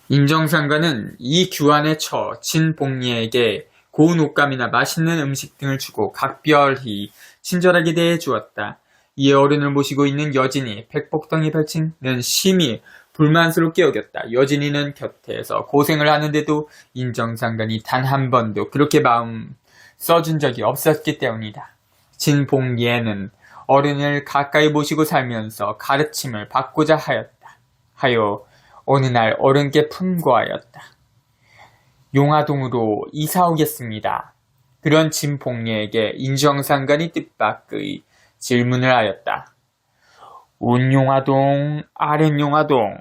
인정상가는 이 규환에 처 진복리에게 고운 옷감이나 맛있는 음식 등을 주고 각별히 친절하게 대해 주었다. 이에 어른을 모시고 있는 여진이 백복덩이 별칭는 심히 불만스럽게 여겼다. 여진이는 곁에서 고생을 하는데도 인정상간이 단 한 번도 그렇게 마음 써준 적이 없었기 때문이다. 진복리에는 어른을 가까이 모시고 살면서 가르침을 받고자 하여 어느 날 어른께 품고하였다. 용화동으로 이사 오겠습니다. 그런 진복리에게 인정상간이 뜻밖의 질문을 하였다. 운용화동, 아랫용화동.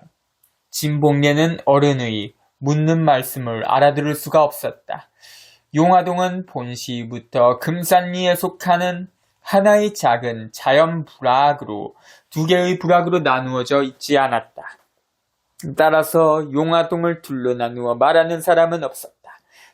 진복리는 어른의 묻는 말씀을 알아들을 수가 없었다. 용화동은 본시부터 금산리에 속하는 하나의 작은 자연 부락으로 두 개의 부락으로 나누어져 있지 않았다. 따라서 용화동을 둘러 나누어 말하는 사람은 없었다.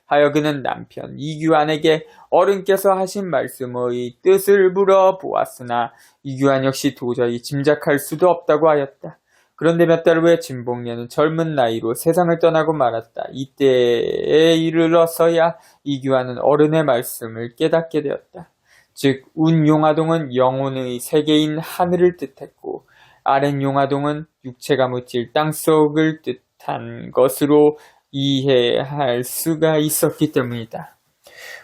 하여 그는 남편 이규환에게 어른께서 하신 말씀의 뜻을 물어보았으나 이규환 역시 도저히 짐작할 수도 없다고 하였다. 그런데 몇 달 후에 진복리는 젊은 나이로 세상을 떠나고 말았다. 이때에 이르러서야 이규환은 어른의 말씀을 깨닫게 되었다. 즉 운용화동은 영혼의 세계인 하늘을 뜻했고 아랫용화동은 육체가 묻힐 땅속을 뜻한 것으로 이해할 수가 있었기 때문이다.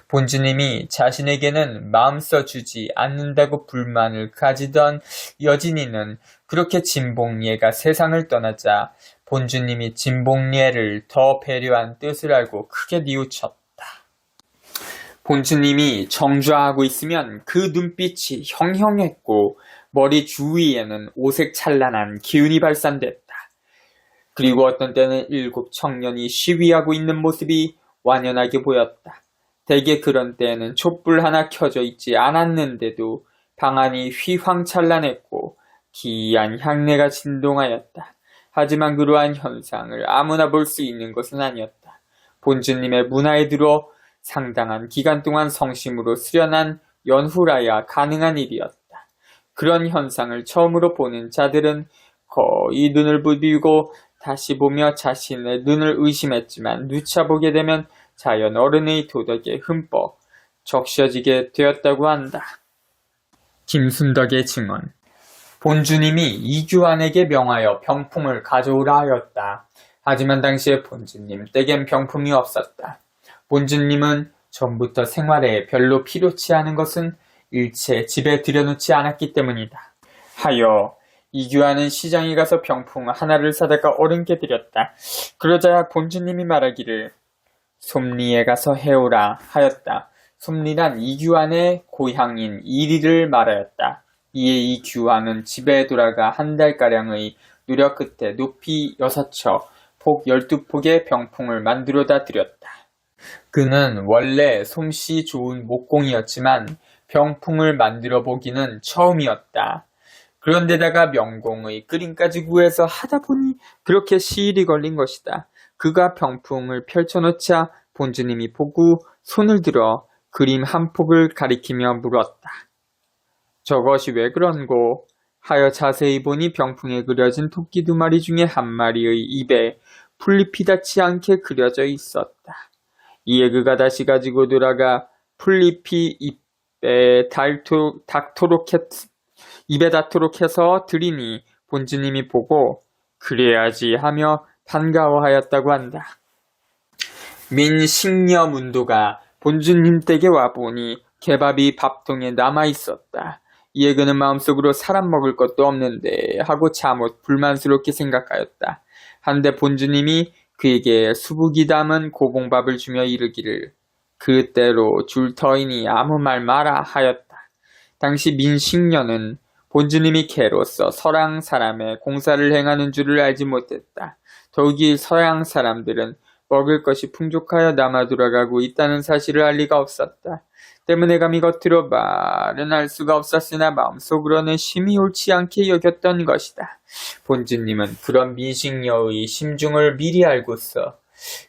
본주님이 자신에게는 마음 써주지 않는다고 불만을 가지던 여진이는 그렇게 진복리가 세상을 떠나자 본주님이 진복리를 더 배려한 뜻을 알고 크게 뉘우쳤다. 본주님이 정좌하고 있으면 그 눈빛이 형형했고 머리 주위에는 오색 찬란한 기운이 발산됐다. 그리고 어떤 때는 7 청년이 시위하고 있는 모습이 완연하게 보였다. 대개 그런 때에는 촛불 하나 켜져 있지 않았는데도 방안이 휘황찬란했고 기이한 향내가 진동하였다. 하지만 그러한 현상을 아무나 볼 수 있는 것은 아니었다. 본주님의 문화에 들어 상당한 기간 동안 성심으로 수련한 연후라야 가능한 일이었다. 그런 현상을 처음으로 보는 자들은 거의 눈을 부비고 다시 보며 자신의 눈을 의심했지만 누차 보게 되면 자연 어른의 도덕에 흠뻑 적셔지게 되었다고 한다. 김순덕의 증언. 본주님이 이규환에게 명하여 병품을 가져오라 하였다. 하지만 당시에 본주님 댁엔 병품이 없었다. 본주님은 전부터 생활에 별로 필요치 않은 것은 일체 집에 들여놓지 않았기 때문이다. 하여 이규환은 시장에 가서 병풍 하나를 사다가 어른께 드렸다. 그러자 본주님이 말하기를 솜리에 가서 해오라 하였다. 솜리란 이규환의 고향인 이리를 말하였다. 이에 이규환은 집에 돌아가 한 달가량의 노력 끝에 높이 6척, 폭 12폭의 병풍을 만들어다 드렸다. 그는 원래 솜씨 좋은 목공이었지만 병풍을 만들어 보기는 처음이었다. 그런데다가 명공의 그림까지 구해서 하다 보니 그렇게 시일이 걸린 것이다. 그가 병풍을 펼쳐놓자 본주님이 보고 손을 들어 그림 한 폭을 가리키며 물었다. 저것이 왜 그런고? 하여 자세히 보니 병풍에 그려진 토끼 2마리 중에 한 마리의 입에 풀잎이 닿지 않게 그려져 있었다. 이에 그가 다시 가지고 돌아가 풀잎이 입에 닿도록 해서 드리니 본주님이 보고 그래야지 하며 반가워하였다고 한다. 민식녀 문도가 본주님 댁에 와보니 개밥이 밥통에 남아있었다. 이에 그는 마음속으로 사람 먹을 것도 없는데 하고 참못 불만스럽게 생각하였다. 한데 본주님이 그에게 수북이 담은 고봉밥을 주며 이르기를 그때로 줄 터이니 아무 말 마라 하였다. 당시 민식녀는 본주님이 개로서 서양 사람의 공사를 행하는 줄을 알지 못했다. 더욱이 서양 사람들은 먹을 것이 풍족하여 남아 돌아가고 있다는 사실을 알 리가 없었다. 때문에 감히 겉으로 말은 할 수가 없었으나 마음속으로는 심히 옳지 않게 여겼던 것이다. 본주님은 그런 민식녀의 심중을 미리 알고서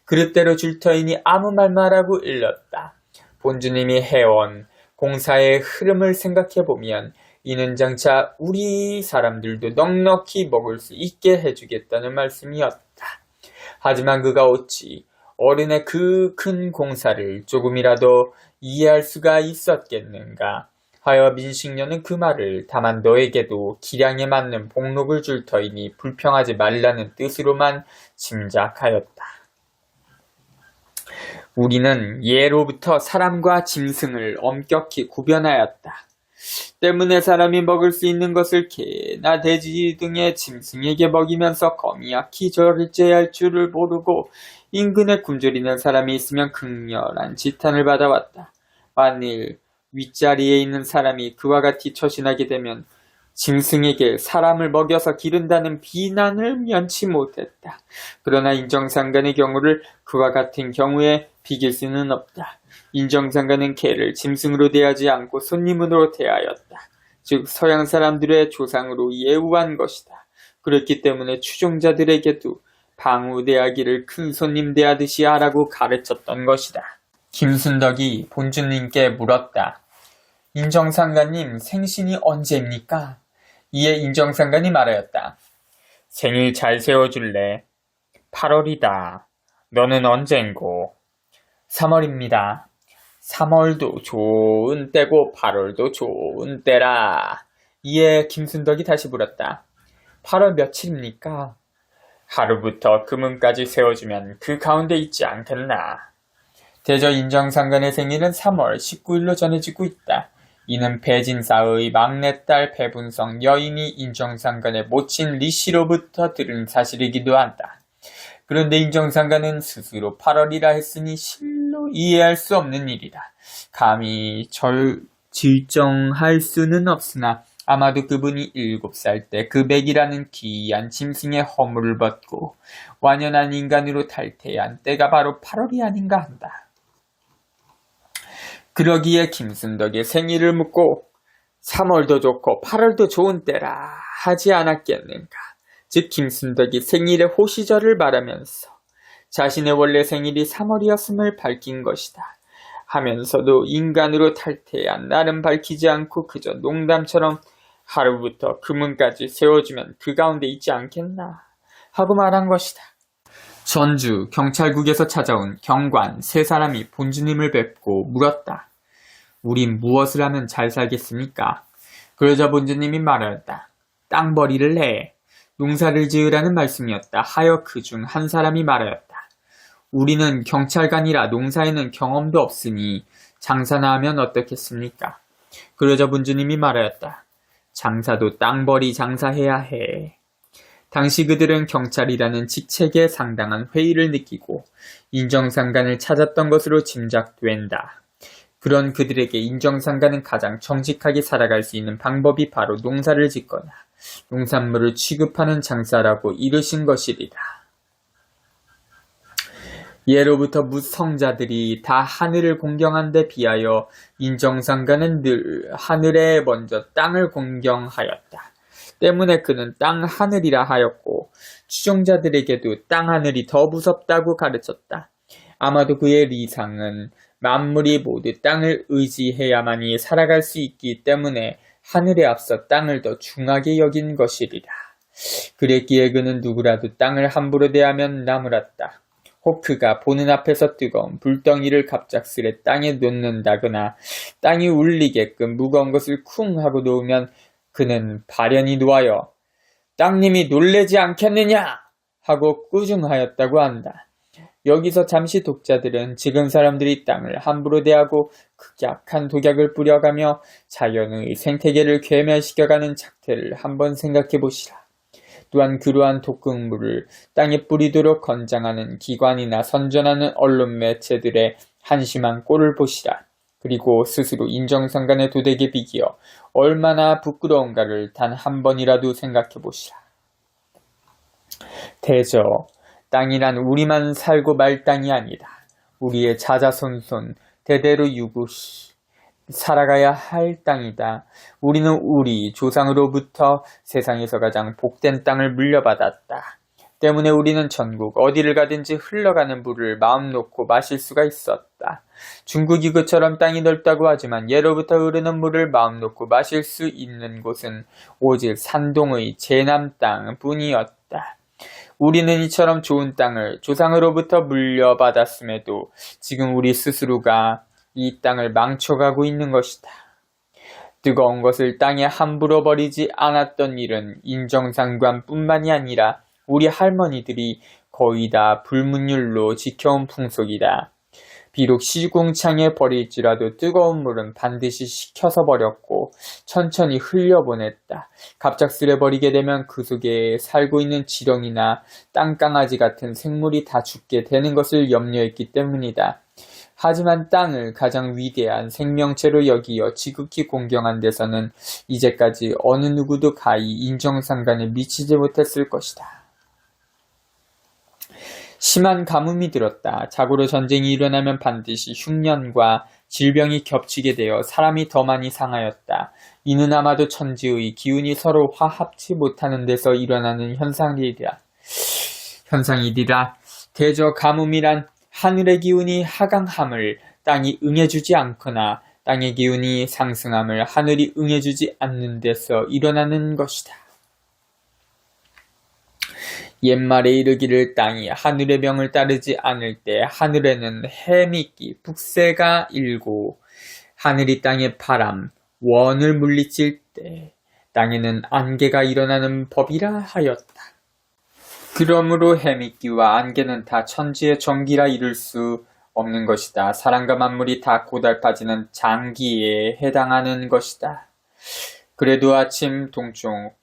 그릇대로 줄 터이니 아무 말 말하고 일렀다. 본주님이 해온 공사의 흐름을 생각해보면 이는 장차 우리 사람들도 넉넉히 먹을 수 있게 해주겠다는 말씀이었다. 하지만 그가 어찌 어른의 그 큰 공사를 조금이라도 이해할 수가 있었겠는가 하여 민식녀는 그 말을 다만 너에게도 기량에 맞는 복록을 줄 터이니 불평하지 말라는 뜻으로만 짐작하였다. 우리는 예로부터 사람과 짐승을 엄격히 구별하였다. 때문에 사람이 먹을 수 있는 것을 개나 돼지 등의 짐승에게 먹이면서 거미약히 절제할 줄을 모르고 인근에 굶주리는 사람이 있으면 극렬한 지탄을 받아왔다. 만일 윗자리에 있는 사람이 그와 같이 처신하게 되면 짐승에게 사람을 먹여서 기른다는 비난을 면치 못했다. 그러나 인정상간의 경우를 그와 같은 경우에 비길 수는 없다. 인정상간은 개를 짐승으로 대하지 않고 손님으로 대하였다. 즉 서양 사람들의 조상으로 예우한 것이다. 그렇기 때문에 추종자들에게도 방우대하기를 큰 손님 대하듯이 하라고 가르쳤던 것이다. 김순덕이 본주님께 물었다. 인정상가님 생신이 언제입니까? 이에 인정상간이 말하였다. 생일 잘 세워줄래? 8월이다. 너는 언젠고? 3월입니다. 3월도 좋은 때고 8월도 좋은 때라. 이에 김순덕이 다시 물었다. 8월 며칠입니까? 하루부터 금은까지 세워주면 그 가운데 있지 않겠나. 대저 인정상간의 생일은 3월 19일로 전해지고 있다. 이는 배진사의 막내딸 배분성 여인이 인정상간의 모친 리씨로부터 들은 사실이기도 한다. 그런데 인정상간은 스스로 8월이라 했으니 실로 이해할 수 없는 일이다. 감히 질정할 수는 없으나 아마도 그분이 7살 때 그 백이라는 기이한 짐승의 허물을 벗고 완연한 인간으로 탈퇴한 때가 바로 8월이 아닌가 한다. 그러기에 김순덕의 생일을 묻고 3월도 좋고 8월도 좋은 때라 하지 않았겠는가. 즉 김순덕이 생일의 호시절을 말하면서 자신의 원래 생일이 3월이었음을 밝힌 것이다. 하면서도 인간으로 탈퇴한 나름 밝히지 않고 그저 농담처럼 하루부터 금은까지 세워주면 그 가운데 있지 않겠나 하고 말한 것이다. 전주 경찰국에서 찾아온 경관 3사람이 본주님을 뵙고 물었다. 우린 무엇을 하면 잘 살겠습니까? 그러자 본주님이 말하였다. 땅벌이를 해. 농사를 지으라는 말씀이었다 하여 그 중 한 사람이 말하였다. 우리는 경찰관이라 농사에는 경험도 없으니 장사나 하면 어떻겠습니까? 그러자 본주님이 말하였다. 장사도 땅벌이 장사해야 해. 당시 그들은 경찰이라는 직책에 상당한 회의를 느끼고 인정상간을 찾았던 것으로 짐작된다. 그런 그들에게 인정상간은 가장 정직하게 살아갈 수 있는 방법이 바로 농사를 짓거나 농산물을 취급하는 장사라고 이르신 것이리라. 예로부터 무성자들이 다 하늘을 공경한 데 비하여 인정상간은 늘 하늘에 먼저 땅을 공경하였다. 때문에 그는 땅 하늘이라 하였고 추종자들에게도 땅 하늘이 더 무섭다고 가르쳤다. 아마도 그의 리상은 만물이 모두 땅을 의지해야만이 살아갈 수 있기 때문에 하늘에 앞서 땅을 더 중하게 여긴 것이리라. 그랬기에 그는 누구라도 땅을 함부로 대하면 나무랐다. 혹 그가 보는 앞에서 뜨거운 불덩이를 갑작스레 땅에 놓는다거나 땅이 울리게끔 무거운 것을 쿵 하고 놓으면 그는 발연히 놓아여 땅님이 놀래지 않겠느냐 하고 꾸중하였다고 한다. 여기서 잠시 독자들은 지금 사람들이 땅을 함부로 대하고 극약한 독약을 뿌려가며 자연의 생태계를 괴멸시켜가는 작태를 한번 생각해 보시라. 또한 그러한 독극물을 땅에 뿌리도록 권장하는 기관이나 선전하는 언론 매체들의 한심한 꼴을 보시라. 그리고 스스로 인정상간의 도덕에 비기어 얼마나 부끄러운가를 단 한 번이라도 생각해 보시라. 대저 땅이란 우리만 살고 말 땅이 아니다. 우리의 자자손손 대대로 유구시 살아가야 할 땅이다. 우리는 우리 조상으로부터 세상에서 가장 복된 땅을 물려받았다. 때문에 우리는 전국 어디를 가든지 흘러가는 물을 마음 놓고 마실 수가 있었다. 중국이 그처럼 땅이 넓다고 하지만 예로부터 흐르는 물을 마음 놓고 마실 수 있는 곳은 오직 산동의 제남 땅뿐이었다. 우리는 이처럼 좋은 땅을 조상으로부터 물려받았음에도 지금 우리 스스로가 이 땅을 망쳐가고 있는 것이다. 뜨거운 것을 땅에 함부로 버리지 않았던 일은 인정상관뿐만이 아니라 우리 할머니들이 거의 다 불문율로 지켜온 풍속이다. 비록 시궁창에 버릴지라도 뜨거운 물은 반드시 식혀서 버렸고 천천히 흘려보냈다. 갑작스레 버리게 되면 그 속에 살고 있는 지렁이나 땅강아지 같은 생물이 다 죽게 되는 것을 염려했기 때문이다. 하지만 땅을 가장 위대한 생명체로 여기어 지극히 공경한 데서는 이제까지 어느 누구도 가히 인정상관에 미치지 못했을 것이다. 심한 가뭄이 들었다. 자고로 전쟁이 일어나면 반드시 흉년과 질병이 겹치게 되어 사람이 더 많이 상하였다. 이는 아마도 천지의 기운이 서로 화합치 못하는 데서 일어나는 현상이리라. 대저 가뭄이란 하늘의 기운이 하강함을 땅이 응해주지 않거나 땅의 기운이 상승함을 하늘이 응해주지 않는 데서 일어나는 것이다. 옛말에 이르기를 땅이 하늘의 명을 따르지 않을 때 하늘에는 해미끼, 북새가 일고 하늘이 땅의 바람, 원을 물리칠 때 땅에는 안개가 일어나는 법이라 하였다. 그러므로 해미끼와 안개는 다 천지의 정기라 이룰 수 없는 것이다. 사람과 만물이 다 고달파지는 장기에 해당하는 것이다. 그래도 아침 동쪽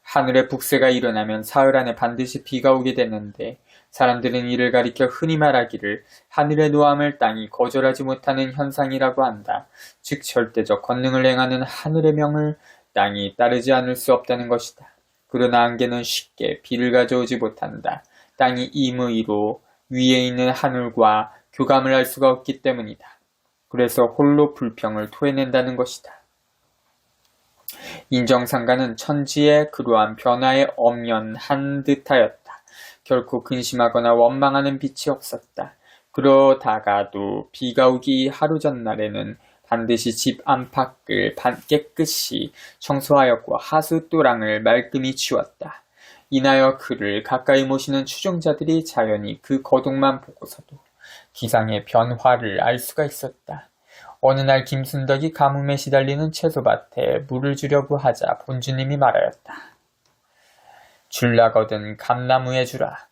하늘에 북새가 일어나면 사흘 안에 반드시 비가 오게 되는데 사람들은 이를 가리켜 흔히 말하기를 하늘의 노함을 땅이 거절하지 못하는 현상이라고 한다. 즉 절대적 권능을 행하는 하늘의 명을 땅이 따르지 않을 수 없다는 것이다. 그러나 안개는 쉽게 비를 가져오지 못한다. 땅이 임의로 위에 있는 하늘과 교감을 할 수가 없기 때문이다. 그래서 홀로 불평을 토해낸다는 것이다. 인정상관은 천지의 그러한 변화에 엄연한 듯하였다. 결코 근심하거나 원망하는 빛이 없었다. 그러다가도 비가 오기 하루 전날에는 반드시 집 안팎을 깨끗이 청소하였고 하수 또랑을 말끔히 치웠다. 인하여 그를 가까이 모시는 추종자들이 자연히 그 거동만 보고서도 기상의 변화를 알 수가 있었다. 어느 날 김순덕이 가뭄에 시달리는 채소밭에 물을 주려고 하자 본주님이 말하였다. 줄라거든 감나무에 주라.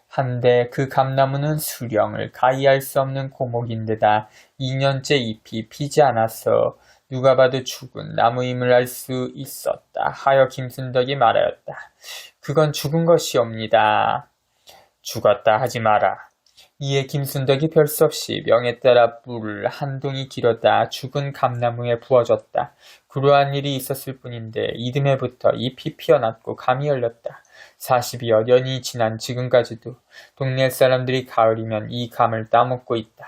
한데 그 감나무는 수령을 가히 알 수 없는 고목인데다 2년째 잎이 피지 않아서 누가 봐도 죽은 나무임을 알 수 있었다 하여 김순덕이 말하였다. 그건 죽은 것이옵니다. 죽었다 하지 마라. 이에 김순덕이 별 수 없이 명에 따라 물을 한 동이 길어다 죽은 감나무에 부어줬다. 그러한 일이 있었을 뿐인데 이듬해부터 잎이 피어났고 감이 열렸다. 40여 년이 지난 지금까지도 동네 사람들이 가을이면 이 감을 따먹고 있다.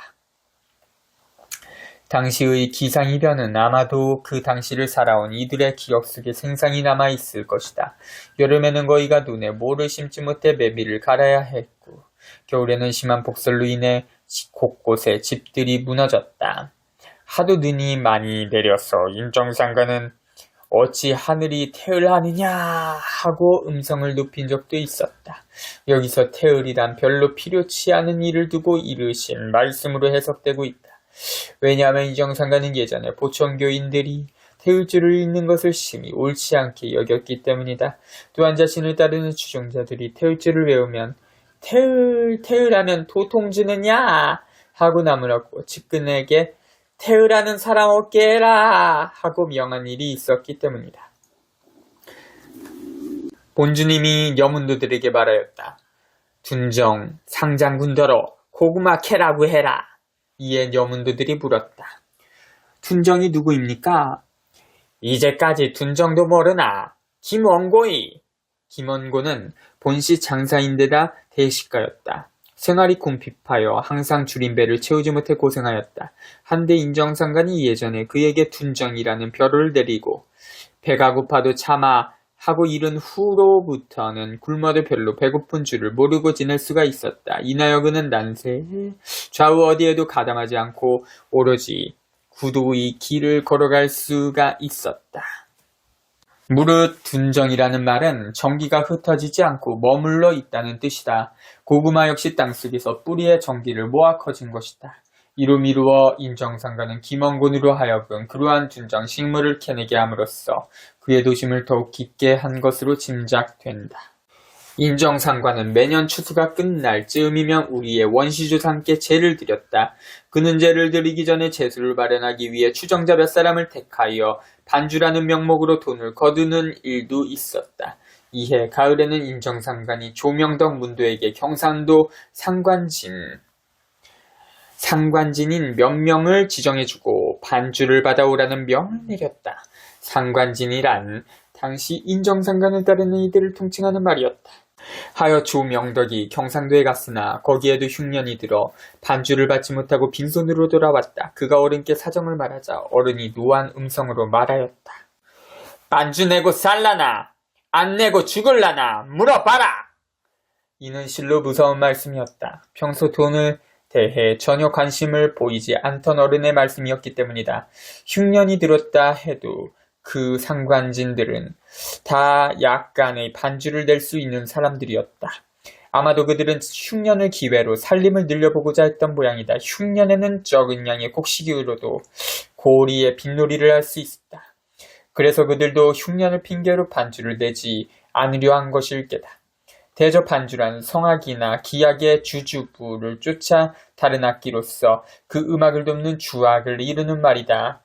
당시의 기상이변은 아마도 그 당시를 살아온 이들의 기억 속에 생생히 남아있을 것이다. 여름에는 거의가 눈에 모를 심지 못해 매미를 갈아야 했고 겨울에는 심한 복설로 인해 곳곳에 집들이 무너졌다. 하도 눈이 많이 내려서 인정상관은 어찌 하늘이 태을하느냐 하고 음성을 높인 적도 있었다. 여기서 태을이란 별로 필요치 않은 일을 두고 이르신 말씀으로 해석되고 있다. 왜냐하면 인정상관은 예전에 보천교인들이 태을주를 읽는 것을 심히 옳지 않게 여겼기 때문이다. 또한 자신을 따르는 추종자들이 태을주를 외우면 태을하면 도통지느냐 하고 나무라고 측근에게 태을하는 사람 없게 해라 하고 명한 일이 있었기 때문이다. 본주님이 여문도들에게 말하였다. 둔정 상장군더러 고구마 캐라고 해라. 이에 여문도들이 물었다. 둔정이 누구입니까? 이제까지 둔정도 모르나? 김원고이. 김원고는 본시 장사인데다 대식가였다. 생활이 궁핍하여 항상 줄임배를 채우지 못해 고생하였다. 한데 인정상관이 예전에 그에게 둔정이라는 벼를 내리고 배가 고파도 참아 하고 이른 후로부터는 굶어도 별로 배고픈 줄을 모르고 지낼 수가 있었다. 이나여 그는 난세 좌우 어디에도 가담하지 않고 오로지 구도의 길을 걸어갈 수가 있었다. 무릇 둔정이라는 말은 전기가 흩어지지 않고 머물러 있다는 뜻이다. 고구마 역시 땅속에서 뿌리의 전기를 모아 커진 것이다. 이로 미루어 인정상가는 김원곤으로 하여금 그러한 둔정 식물을 캐내게 함으로써 그의 도심을 더욱 깊게 한 것으로 짐작된다. 인정상관은 매년 추수가 끝날 즈음이면 우리의 원시조상께 제를 드렸다. 그는 제를 드리기 전에 제수를 마련하기 위해 추정자 몇 사람을 택하여 반주라는 명목으로 돈을 거두는 일도 있었다. 이해 가을에는 인정상관이 조명덕 문도에게 경상도 상관진인 몇 명을 지정해주고 반주를 받아오라는 명을 내렸다. 상관진이란 당시 인정상관을 따르는 이들을 통칭하는 말이었다. 하여 조명덕이 경상도에 갔으나 거기에도 흉년이 들어 반주를 받지 못하고 빈손으로 돌아왔다. 그가 어른께 사정을 말하자 어른이 노한 음성으로 말하였다. 반주 내고 살라나 안 내고 죽을라나 물어봐라. 이는 실로 무서운 말씀이었다. 평소 돈을 대해 전혀 관심을 보이지 않던 어른의 말씀이었기 때문이다. 흉년이 들었다 해도 그 상관진들은 다 약간의 반주를 낼 수 있는 사람들이었다. 아마도 그들은 흉년을 기회로 살림을 늘려보고자 했던 모양이다. 흉년에는 적은 양의 곡식으로도 고리에 빗놀이를 할 수 있었다. 그래서 그들도 흉년을 핑계로 반주를 내지 않으려 한 것일 게다. 대저 반주란 성악이나 기악의 주주부를 쫓아 다른 악기로서 그 음악을 돕는 주악을 이루는 말이다.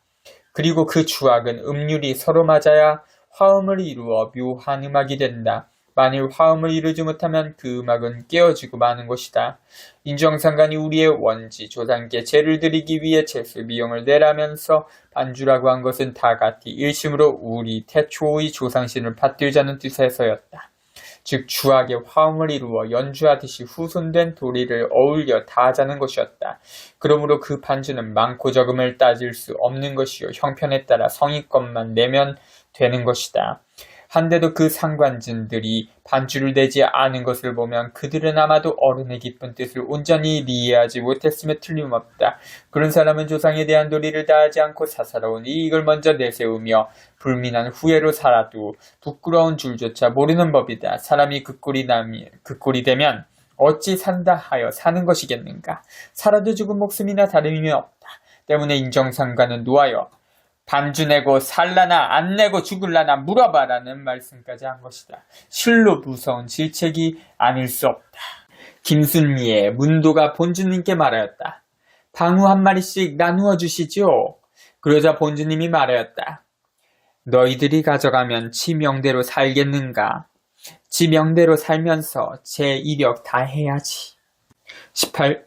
그리고 그 주악은 음률이 서로 맞아야 화음을 이루어 묘한 음악이 된다. 만일 화음을 이루지 못하면 그 음악은 깨어지고 마는 것이다. 인정상관이 우리의 원지 조상께 제를 드리기 위해 제수 비용을 내라면서 반주라고 한 것은 다 같이 일심으로 우리 태초의 조상신을 받들자는 뜻에서였다. 즉 주악의 화음을 이루어 연주하듯이 후손된 도리를 어울려 다하자는 것이었다. 그러므로 그 반주는 많고 적음을 따질 수 없는 것이요 형편에 따라 성의껏만 내면 되는 것이다. 한데도 그 상관진들이 반주를 내지 않은 것을 보면 그들은 아마도 어른의 깊은 뜻을 온전히 이해하지 못했으며 틀림없다. 그런 사람은 조상에 대한 도리를 다하지 않고 사사로운 이익을 먼저 내세우며 불민한 후회로 살아도 부끄러운 줄조차 모르는 법이다. 사람이 그 꼴이 되면 어찌 산다 하여 사는 것이겠는가. 살아도 죽은 목숨이나 다름이 없다. 때문에 인정상관은 노하여 반주 내고 살라나 안 내고 죽을라나 물어봐라는 말씀까지 한 것이다. 실로 무서운 질책이 아닐 수 없다. 김순미의 문도가 본주님께 말하였다. 방우 한 마리씩 나누어 주시지요. 그러자 본주님이 말하였다. 너희들이 가져가면 지 명대로 살겠는가? 지 명대로 살면서 제 이력 다 해야지. 18.